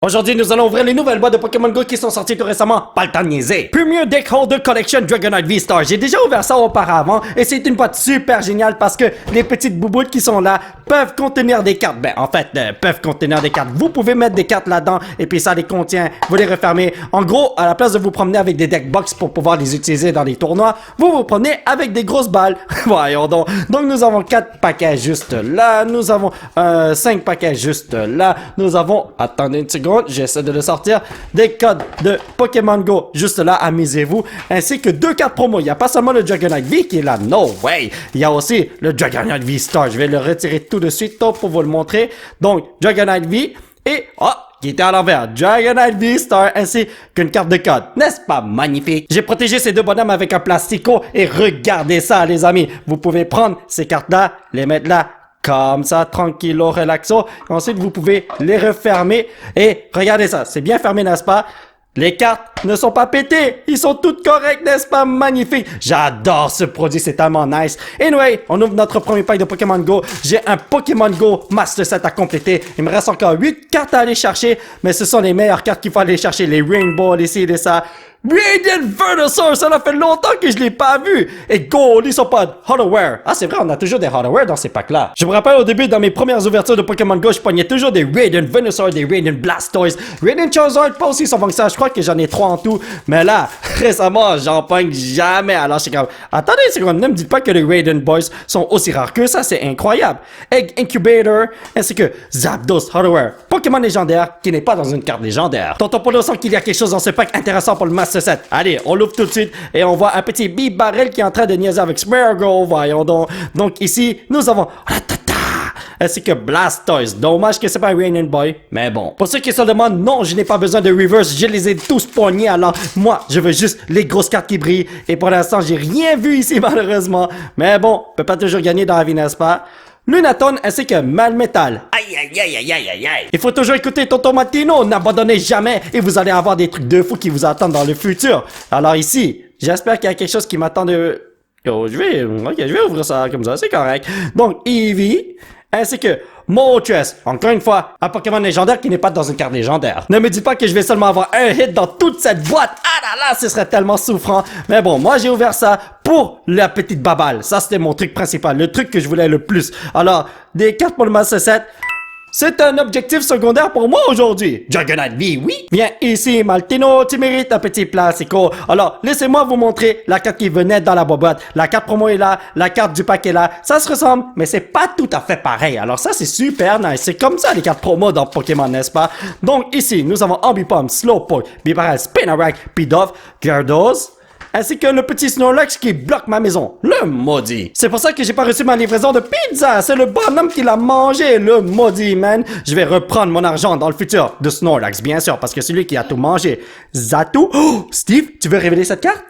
Aujourd'hui, nous allons ouvrir les nouvelles boîtes de Pokémon Go qui sont sorties tout récemment. Pas le temps de niaiser. Premier Deck Holder Collection Dragonite V-Star. J'ai déjà ouvert ça auparavant et c'est une boîte super géniale parce que les petites bouboutes qui sont là peuvent contenir des cartes. Ben, en fait, peuvent contenir des cartes. Vous pouvez mettre des cartes là-dedans et puis ça les contient. Vous les refermez. En gros, à la place de vous promener avec des deck box pour pouvoir les utiliser dans les tournois, vous vous promenez avec des grosses balles. Voyons donc. Donc, nous avons 4 paquets juste là. Nous avons 5 paquets juste là. Nous avons, attendez une seconde, j'essaie de le sortir, des codes de Pokémon Go juste là, amusez-vous, ainsi que 2 cartes promo. Il n'y a pas seulement le Dragonite V qui est là, no way. Il y a aussi le Dragonite V Star. Je vais le retirer tout de suite pour vous le montrer. Donc, Dragonite V et, qui était à l'envers, Dragonite V Star, ainsi qu'une carte de code. N'est-ce pas magnifique? J'ai protégé ces deux bonhommes avec un plastico et regardez ça, les amis. Vous pouvez prendre ces cartes-là, les mettre là, comme ça, tranquillo, relaxo. Ensuite, vous pouvez les refermer. Et regardez ça, c'est bien fermé, n'est-ce pas? Les cartes ne sont pas pétées. Ils sont toutes correctes, n'est-ce pas? Magnifique. J'adore ce produit, c'est tellement nice. Anyway, on ouvre notre premier pack de Pokémon Go. J'ai un Pokémon Go Master Set à compléter. Il me reste encore 8 cartes à aller chercher. Mais ce sont les meilleures cartes qu'il faut aller chercher. Les Rainbow, les ci, les ça. Radiant Venusaur, ça fait longtemps que je l'ai pas vu. Et Gold, ils sont pas Holoware. Ah, c'est vrai, on a toujours des Holoware dans ces packs-là. Je me rappelle au début, dans mes premières ouvertures de Pokémon Go, je pognais toujours des Radiant Venusaur, des Radiant Blastoise, Radiant Charizard, pas aussi souvent que ça. Je crois que j'en ai 3 en tout. Mais là, récemment, j'en pogne jamais. Alors, c'est comme, attendez une seconde, ne me dites pas que les Radiant Boys sont aussi rares que ça, c'est incroyable. Egg Incubator, ainsi que Zapdos Holoware. Pokémon légendaire qui n'est pas dans une carte légendaire. Tonton Polo sent qu'il y a quelque chose dans ce pack intéressant pour le Master Set. Allez, on l'ouvre tout de suite et on voit un petit Bibarel qui est en train de niaiser avec Smeargle, voyons donc. Donc ici, nous avons ainsi que Blastoise. Dommage que c'est pas un Radiant Boy, mais bon. Pour ceux qui se demandent, non, je n'ai pas besoin de reverse, je les ai tous pognés, alors moi, je veux juste les grosses cartes qui brillent. Et pour l'instant, j'ai rien vu ici, malheureusement. Mais bon, on peut pas toujours gagner dans la vie, n'est-ce pas? Lunaton ainsi que Malmetal. Aïe aïe aïe aïe aïe aïe aïe. Il faut toujours écouter Tonton Martino, n'abandonnez jamais et vous allez avoir des trucs de fou qui vous attendent dans le futur. Alors ici, j'espère qu'il y a quelque chose qui m'attend de... Yo, je vais ouvrir ça comme ça, c'est correct. Donc, Eevee, ainsi que Moltres, encore une fois, un Pokémon légendaire qui n'est pas dans une carte légendaire. Ne me dis pas que je vais seulement avoir un hit dans toute cette boîte. Ah là là, ce serait tellement souffrant. Mais bon, moi j'ai ouvert ça pour la petite babale. Ça c'était mon truc principal, le truc que je voulais le plus. Alors, des cartes pour le Master Set. C'est un objectif secondaire pour moi aujourd'hui. Dragonite V, oui. Viens ici, Maltino, tu mérites un petit placico. Alors, laissez-moi vous montrer la carte qui venait dans la boîte. La carte promo est là, la carte du pack est là. Ça se ressemble, mais c'est pas tout à fait pareil. Alors ça, c'est super nice. C'est comme ça les cartes promo dans Pokémon, n'est-ce pas? Donc ici, nous avons Ambipom, Slowpoke, Bibarel, Spinarak, Pidove, Gyarados, ainsi que le petit Snorlax qui bloque ma maison. Le maudit. C'est pour ça que j'ai pas reçu ma livraison de pizza. C'est le bonhomme qui l'a mangé, le maudit, man. Je vais reprendre mon argent dans le futur de Snorlax, bien sûr, parce que c'est lui qui a tout mangé. Zatu. Oh, Steve, tu veux révéler cette carte?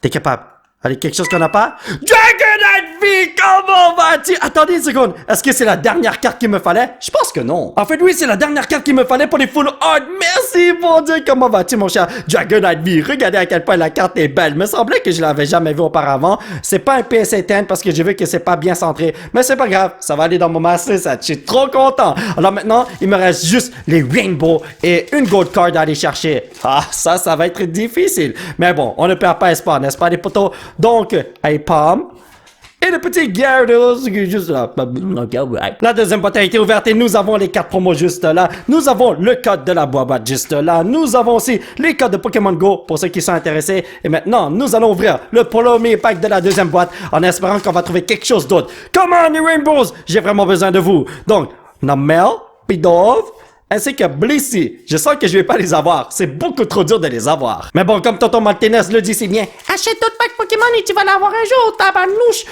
T'es capable. Allez, quelque chose qu'on n'a pas? Dragonite V, comment vas-tu? Attendez une seconde. Est-ce que c'est la dernière carte qu'il me fallait? Je pense que non. En fait, oui, c'est la dernière carte qu'il me fallait pour les full art. Merci, mon Dieu. Comment vas-tu, mon cher Dragonite V? Regardez à quel point la carte est belle. Me semblait que je l'avais jamais vue auparavant. C'est pas un PSA 10 parce que j'ai vu que c'est pas bien centré. Mais c'est pas grave. Ça va aller dans mon Master Set. Je suis trop content. Alors maintenant, il me reste juste les Rainbow et une Gold Card à aller chercher. Ah, ça va être difficile. Mais bon, on ne perd pas espoir, n'est-ce pas, les potos? Donc, Aipom. Et le petit Gyarados qui est juste là. La deuxième boîte a été ouverte et nous avons les cartes promo juste là. Nous avons le code de la boîte juste là. Nous avons aussi les codes de Pokémon Go pour ceux qui sont intéressés. Et maintenant, nous allons ouvrir le premier pack de la deuxième boîte en espérant qu'on va trouver quelque chose d'autre. Come on, les Rainbows! J'ai vraiment besoin de vous. Donc, Namel, Pidove, ainsi que Blissey. Je sens que je vais pas les avoir. C'est beaucoup trop dur de les avoir. Mais bon, comme Tonton Martinez le dit si bien, achète tout pack Pokémon et tu vas l'avoir un jour, tabarnouche.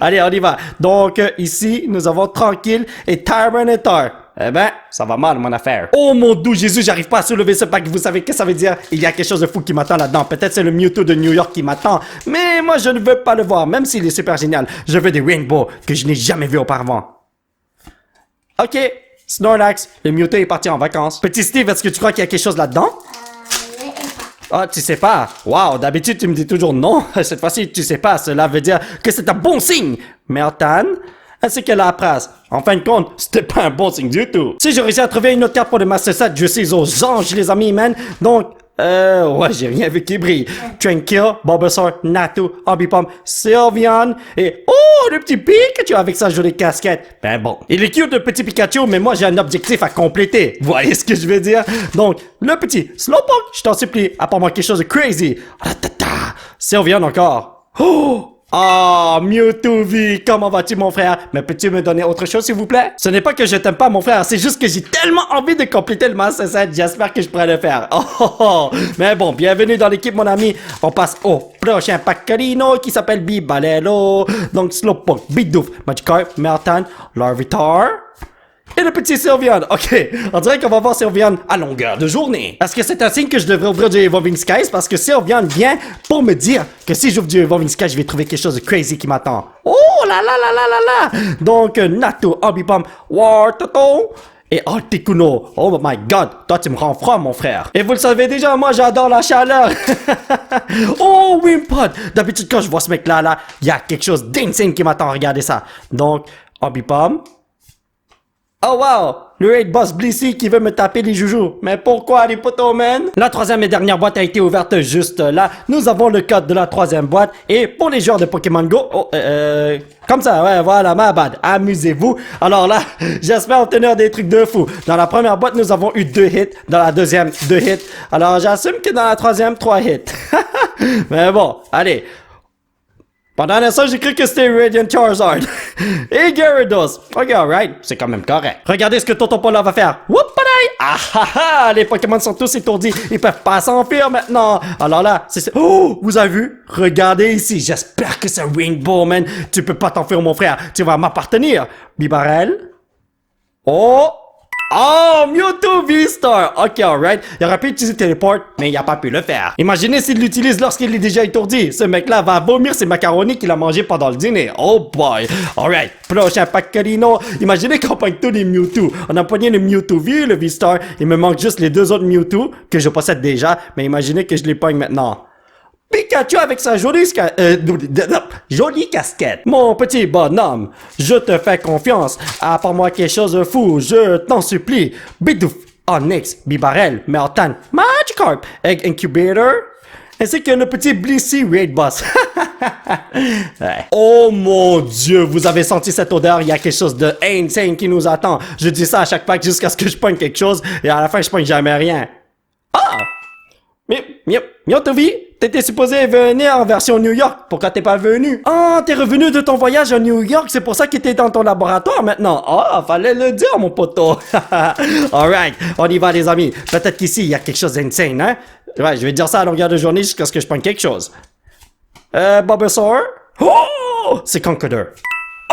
Allez, on y va. Donc, ici, nous avons Tranquille et Tyranitar. Eh ben, ça va mal, mon affaire. Oh mon doux Jésus, j'arrive pas à soulever ce pack. Vous savez ce que ça veut dire? Il y a quelque chose de fou qui m'attend là-dedans. Peut-être c'est le Mewtwo de New York qui m'attend. Mais moi, je ne veux pas le voir, même s'il est super génial. Je veux des Rainbow que je n'ai jamais vu auparavant. Ok. Snorlax, le Mewtwo est parti en vacances. Petit Steve, est-ce que tu crois qu'il y a quelque chose là-dedans? Ah, tu sais pas. Wow, d'habitude tu me dis toujours non. Cette fois-ci, tu sais pas. Cela veut dire que c'est un bon signe. Meltan, ainsi que la presse. En fin de compte, c'était pas un bon signe du tout. Si j'ai réussi à trouver une autre carte pour le Master Set, je suis aux anges, les amis, man. Donc, ouais, j'ai rien vu qui brille. Tranquil, Bulbasaur, Natu, Ambipom, Sylveon, et oh, le petit Pikachu avec sa jolie casquette. Ben bon, il est cute le petit Pikachu, mais moi j'ai un objectif à compléter. Vous voyez ce que je veux dire? Donc, le petit Slowpoke, je t'en supplie, apporte-moi quelque chose de crazy. Sylveon encore. Oh! Ah, Mewtwo V, comment vas-tu mon frère? Mais peux-tu me donner autre chose s'il vous plaît? Ce n'est pas que je t'aime pas mon frère, c'est juste que j'ai tellement envie de compléter le Master Set, j'espère que je pourrai le faire. Oh. Mais bon, bienvenue dans l'équipe mon ami. On passe au prochain Pacarino qui s'appelle Bibalelo. Donc Slowpoke, Bidoof, Magikarp, Meltan, Larvitar. Et le petit Sylveon. Ok, on dirait qu'on va voir Sylveon à longueur de journée. Est-ce que c'est un signe que je devrais ouvrir du Evolving Skies? Parce que Sylveon vient pour me dire que si j'ouvre du Evolving Skies, je vais trouver quelque chose de crazy qui m'attend. Oh là là là là là là! Donc, Natu, Ambipom, Wartortle et Articuno. Oh my god, toi tu me rends froid mon frère. Et vous le savez déjà, moi j'adore la chaleur. Oh Wimpod! D'habitude quand je vois ce mec là, il y a quelque chose d'insane qui m'attend. Regardez ça. Donc, Ambipom. Oh wow! Le raid boss Blissey qui veut me taper les joujoux. Mais pourquoi les potos, man? La troisième et dernière boîte a été ouverte juste là. Nous avons le code de la troisième boîte. Et pour les joueurs de Pokémon Go, comme ça, ouais, voilà, ma bad. Amusez-vous. Alors là, j'espère obtenir des trucs de fou. Dans la première boîte, nous avons eu 2 hits. Dans la deuxième, 2 hits. Alors j'assume que dans la troisième, 3 hits. Mais bon, allez. Pendant un instant, j'ai cru que c'était Radiant Charizard. Et Gyarados. Ok, alright. C'est quand même correct. Regardez ce que Tonton Pola va faire. Whoop-a-day! Ah ah ah! Les Pokémon sont tous étourdis. Ils peuvent pas s'enfuir maintenant. Alors là, c'est... Oh! Vous avez vu? Regardez ici. J'espère que c'est Rainbow, man. Tu peux pas t'enfuir, mon frère. Tu vas m'appartenir. Bibarel. Oh! Oh, Mewtwo V-Star! Ok, alright. Il aurait pu utiliser Teleport, mais il a pas pu le faire. Imaginez s'il l'utilise lorsqu'il est déjà étourdi. Ce mec-là va vomir ses macaronis qu'il a mangé pendant le dîner. Oh boy! Alright, prochain Pacarino. Imaginez qu'on pogne tous les Mewtwo. On a pogné le Mewtwo V, le V-Star. Il me manque juste les 2 autres Mewtwo que je possède déjà, mais imaginez que je les pogne maintenant. Pikachu avec sa jolie casquette. Mon petit bonhomme, je te fais confiance. Apporte-moi quelque chose de fou, je t'en supplie. Bidoof, Onix, Bibarel, Meltan, Magikarp, Egg Incubator, ainsi que le petit Blissey Raid Boss. Ouais. Oh mon dieu, vous avez senti cette odeur? Il y a quelque chose de insane qui nous attend. Je dis ça à chaque pack jusqu'à ce que je pogne quelque chose et à la fin je pogne jamais rien. Ah! Mewtwo V, t'étais supposé venir en version New York. Pourquoi t'es pas venu? Ah, t'es revenu de ton voyage à New York, c'est pour ça que t'es dans ton laboratoire maintenant. Ah, fallait le dire, mon poteau. Alright, on y va, les amis. Peut-être qu'ici, il y a quelque chose d'insane, hein? Ouais, je vais dire ça à longueur de journée jusqu'à ce que je prenne quelque chose. Bulbasaur? Oh! C'est Conqueror.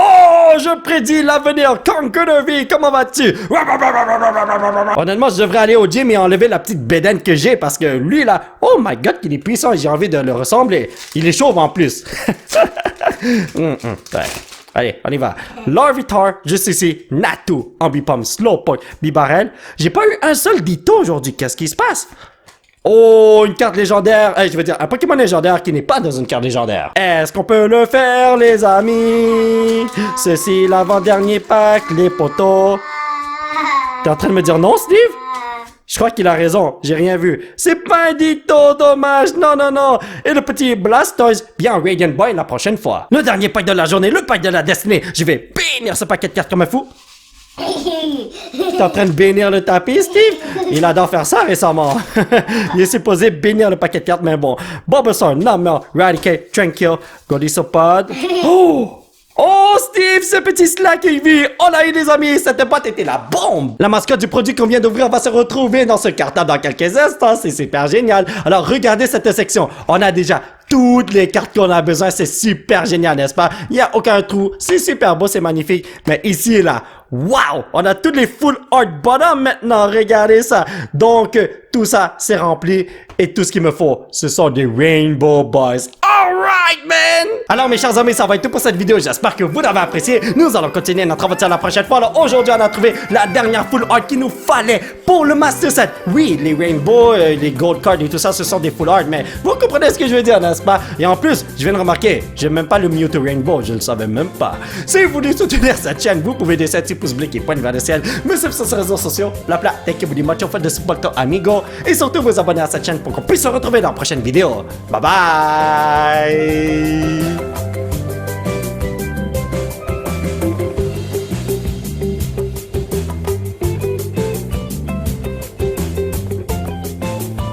Oh, je prédis l'avenir. Conqueror V, comment vas-tu? Honnêtement, je devrais aller au gym et enlever la petite bédaine que j'ai parce que lui là, oh my god, il est puissant et j'ai envie de le ressembler. Il est chauve en plus. Ouais. Allez, on y va. Larvitar, juste ici. Natu, Ambipom, Slowpoke, Bibarel. J'ai pas eu un seul Ditto aujourd'hui. Qu'est-ce qui se passe? Oh, une carte légendaire. Je veux dire, un Pokémon légendaire qui n'est pas dans une carte légendaire. Est-ce qu'on peut le faire, les amis? Ceci, l'avant-dernier pack, les potos. T'es en train de me dire non, Steve? Je crois qu'il a raison, j'ai rien vu. C'est pas un Ditto, dommage, non, non, non. Et le petit Blastoise, bien Radiant Boy la prochaine fois. Le dernier pack de la journée, le pack de la destinée. Je vais bénir ce paquet de cartes comme un fou. T'es en train de bénir le tapis, Steve? Il adore faire ça récemment. Il est supposé bénir le paquet de cartes, mais bon. Bulbasaur, Numel, Raticate, Tranquil, Golisopod. Oh! Oh, Steve, ce petit Slack vit. Oh là, les amis, cette boîte était la bombe. La mascotte du produit qu'on vient d'ouvrir va se retrouver dans ce cartable dans quelques instants. C'est super génial. Alors, regardez cette section. On a déjà toutes les cartes qu'on a besoin. C'est super génial, n'est-ce pas? Il n'y a aucun trou. C'est super beau, c'est magnifique. Mais ici et là, wow! On a toutes les full art bottom maintenant. Regardez ça. Donc, tout ça, c'est rempli. Et tout ce qu'il me faut, ce sont des Rainbow Boys. Alright! right, man! Alors, mes chers amis, ça va être tout pour cette vidéo. J'espère que vous l'avez apprécié. Nous allons continuer notre aventure la prochaine fois. Aujourd'hui, on a trouvé la dernière full art qu'il nous fallait pour le Master Set. Oui, les Rainbow, les Gold Cards et tout ça, ce sont des full art, mais vous comprenez ce que je veux dire, n'est-ce pas? Et en plus, je viens de remarquer, j'ai même pas le Mewtwo Rainbow, je le savais même pas. Si vous voulez soutenir cette chaîne, vous pouvez laisser un petit pouce bleu qui pointe vers le ciel, me suivre sur ces réseaux sociaux, thank you very much, on fait de support amigo, et surtout vous abonner à cette chaîne pour qu'on puisse se retrouver dans la prochaine vidéo. Bye bye!